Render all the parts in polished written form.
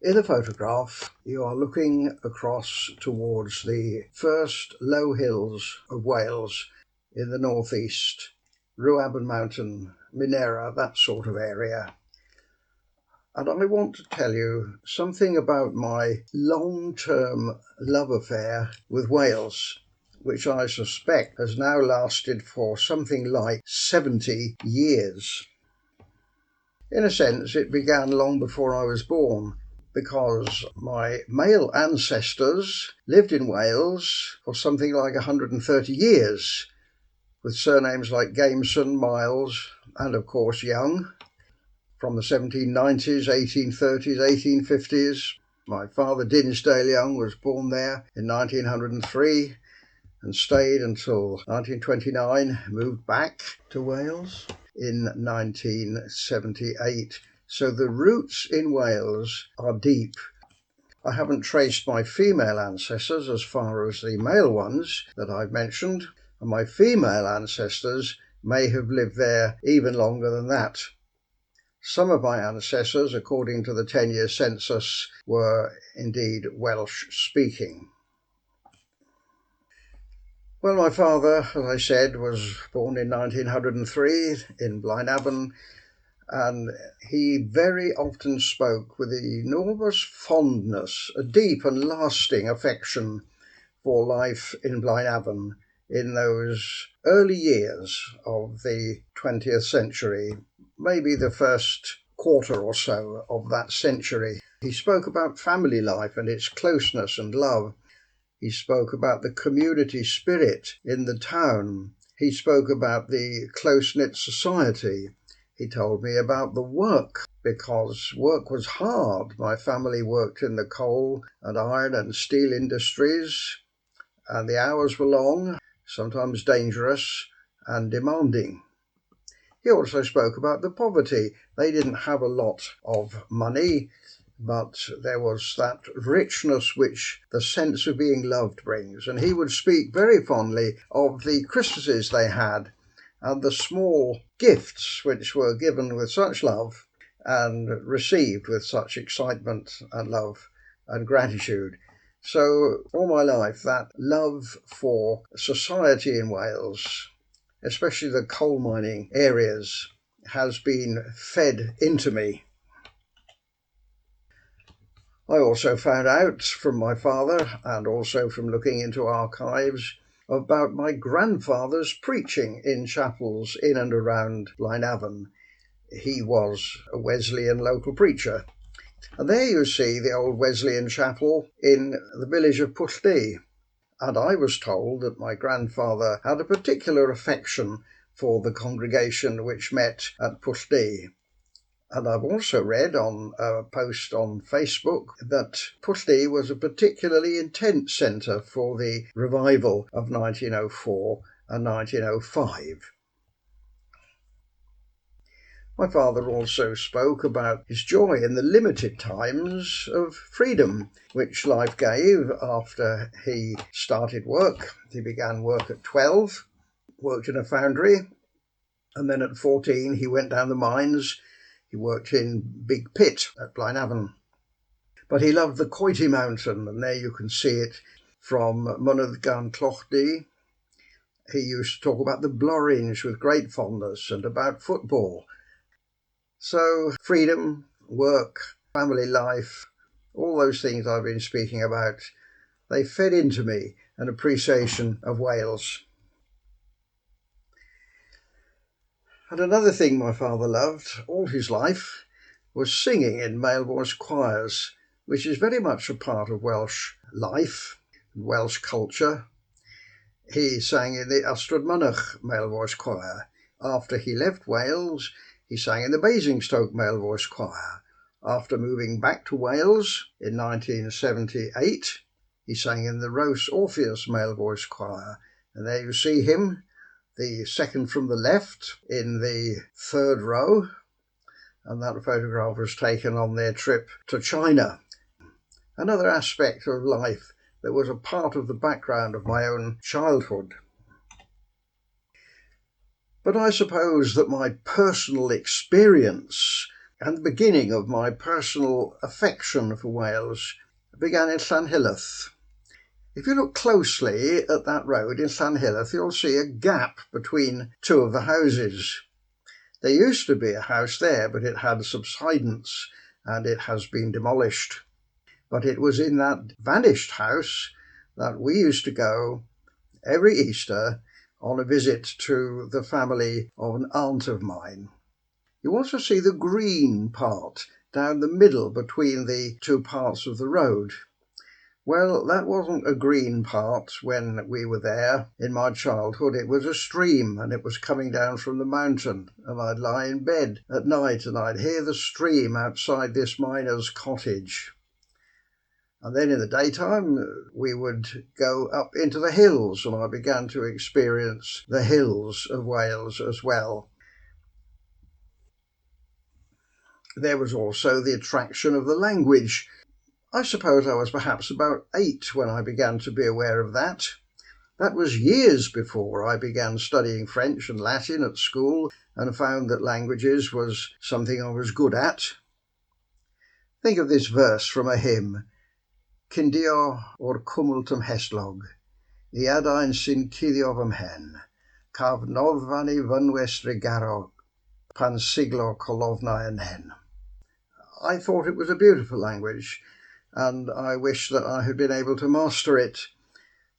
In the photograph, you are looking across towards the first low hills of Wales in the northeast, Rwabon Mountain, Minera, that sort of area. And I want to tell you something about my long-term love affair with Wales, which I suspect has now lasted for something like 70 years. In a sense, it began long before I was born, because my male ancestors lived in Wales for something like 130 years, with surnames like Gameson, Miles, and of course Young, from the 1790s, 1830s, 1850s. My father, Dinsdale Young, was born there in 1903 and stayed until 1929, moved back to Wales in 1978. So the roots in Wales are deep. I haven't traced my female ancestors as far as the male ones that I've mentioned, and my female ancestors may have lived there even longer than that. Some of my ancestors, according to the 10-year census, were indeed Welsh-speaking. Well, my father, as I said, was born in 1903 in Blaenavon, and he very often spoke with enormous fondness, a deep and lasting affection for life in Blaenavon in those early years of the 20th century, maybe the first quarter or so of that century. He spoke about family life and its closeness and love. He spoke about the community spirit in the town. He spoke about the close-knit society. He told me about the work, because work was hard. My family worked in the coal and iron and steel industries, and the hours were long, sometimes dangerous and demanding. He also spoke about the poverty. They didn't have a lot of money, but there was that richness which the sense of being loved brings. And he would speak very fondly of the Christmases they had and the small gifts which were given with such love and received with such excitement and love and gratitude. So all my life, that love for society in Wales, especially the coal mining areas, has been fed into me. I also found out from my father, and also from looking into archives, about my grandfather's preaching in chapels in and around Blaenavon. He was a Wesleyan local preacher. And there you see the old Wesleyan chapel in the village of Pwllheli. And I was told that my grandfather had a particular affection for the congregation which met at Pwllheli. And I've also read on a post on Facebook that Pwllheli was a particularly intense centre for the revival of 1904 and 1905. My father also spoke about his joy in the limited times of freedom which life gave after he started work. He began work at 12, worked in a foundry, and then at 14 he went down the mines. He worked in Big Pit at Blaenavon. But he loved the Coity Mountain, and there you can see it from Mynydd Gan Clochdy. He used to talk about the Blorringe with great fondness and about football. So freedom, work, family life, all those things I've been speaking about, they fed into me an appreciation of Wales. And another thing my father loved all his life was singing in male voice choirs, which is very much a part of Welsh life, Welsh culture. He sang in the Ystrad Mynach male voice choir. After he left Wales, he sang in the Basingstoke male voice choir. After moving back to Wales in 1978, he sang in the Rhos Orpheus male voice choir. And there you see him, the second from the left in the third row, and that photograph was taken on their trip to China. Another aspect of life that was a part of the background of my own childhood. But I suppose that my personal experience And the beginning of my personal affection for Wales began in Llanhilleth. If you look closely at that road in Llanhilleth, you'll see a gap between two of the houses. There used to be a house there, but it had subsidence and it has been demolished. But it was in that vanished house that we used to go every Easter on a visit to the family of an aunt of mine. You also see the green part down the middle between the two parts of the road. Well, that wasn't a green part when we were there in my childhood. It was a stream, and it was coming down from the mountain, and I'd lie in bed at night and I'd hear the stream outside this miner's cottage. And then in the daytime we would go up into the hills, and I began to experience the hills of Wales as well. There was also the attraction of the language. I suppose I was perhaps about 8 when I began to be aware of that. That was years before I began studying French and Latin at school and found that languages was something I was good at. Think of this verse from a hymn. Cyndio o'r cwmwl tymheslog, I adain sy'n cuddio fy mhen, caf noddfan I fynwes regaro, pan siglo colofna yn hen. I thought it was a beautiful language, and I wish that I had been able to master it,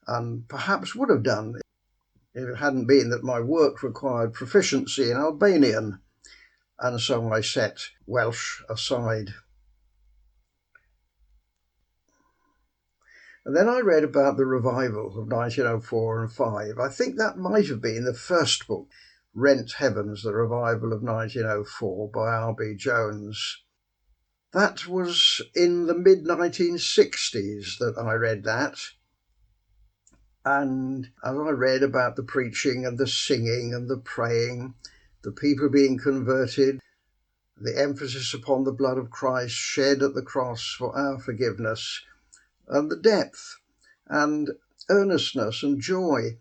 and perhaps would have done if it hadn't been that my work required proficiency in Albanian, and so I set Welsh aside. And then I read about the revival of 1904 and 5. I think that might have been the first book, Rent Heavens, the revival of 1904 by R.B. Jones. That was in the mid-1960s that I read that. And as I read about the preaching and the singing and the praying, the people being converted, the emphasis upon the blood of Christ shed at the cross for our forgiveness, and the depth and earnestness and joy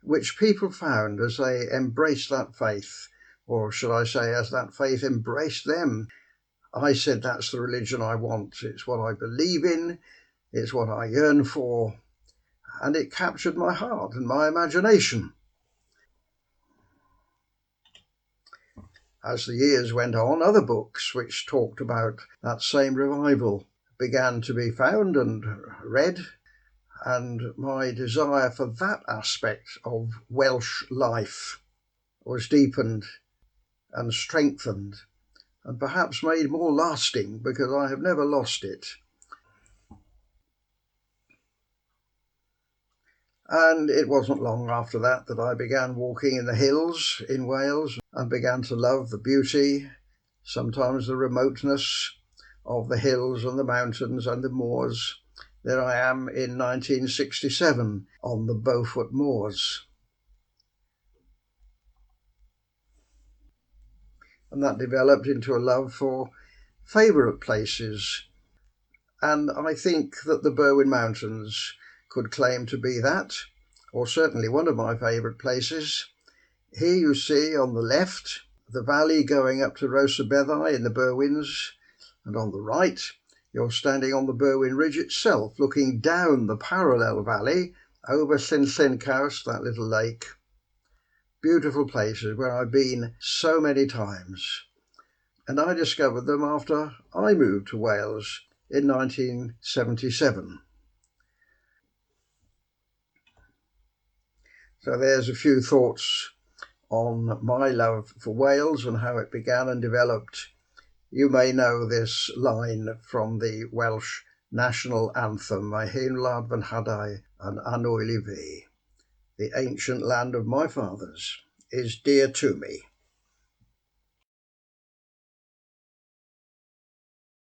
which people found as they embraced that faith, or should I say as that faith embraced them, I said, that's the religion I want. It's what I believe in, it's what I yearn for, and it captured my heart and my imagination. As the years went on, other books which talked about that same revival began to be found and read, and my desire for that aspect of Welsh life was deepened and strengthened, and perhaps made more lasting because I have never lost it. And it wasn't long after that that I began walking in the hills in Wales and began to love the beauty, sometimes the remoteness of the hills and the mountains and the moors. There I am in 1967 on the Beaufort Moors. And that developed into a love for favourite places. And I think that the Berwyn Mountains could claim to be that, or certainly one of my favourite places. Here you see on the left the valley going up to Rosabeddau in the Berwyns, and on the right you're standing on the Berwyn Ridge itself, looking down the parallel valley over Llyn Llyncaws, that little lake. Beautiful places where I've been so many times. And I discovered them after I moved to Wales in 1977. So there's a few thoughts on my love for Wales and how it began and developed. You may know this line from the Welsh national anthem, My hen wlad fy nhadau yn annwyl I fi. The ancient land of my fathers is dear to me.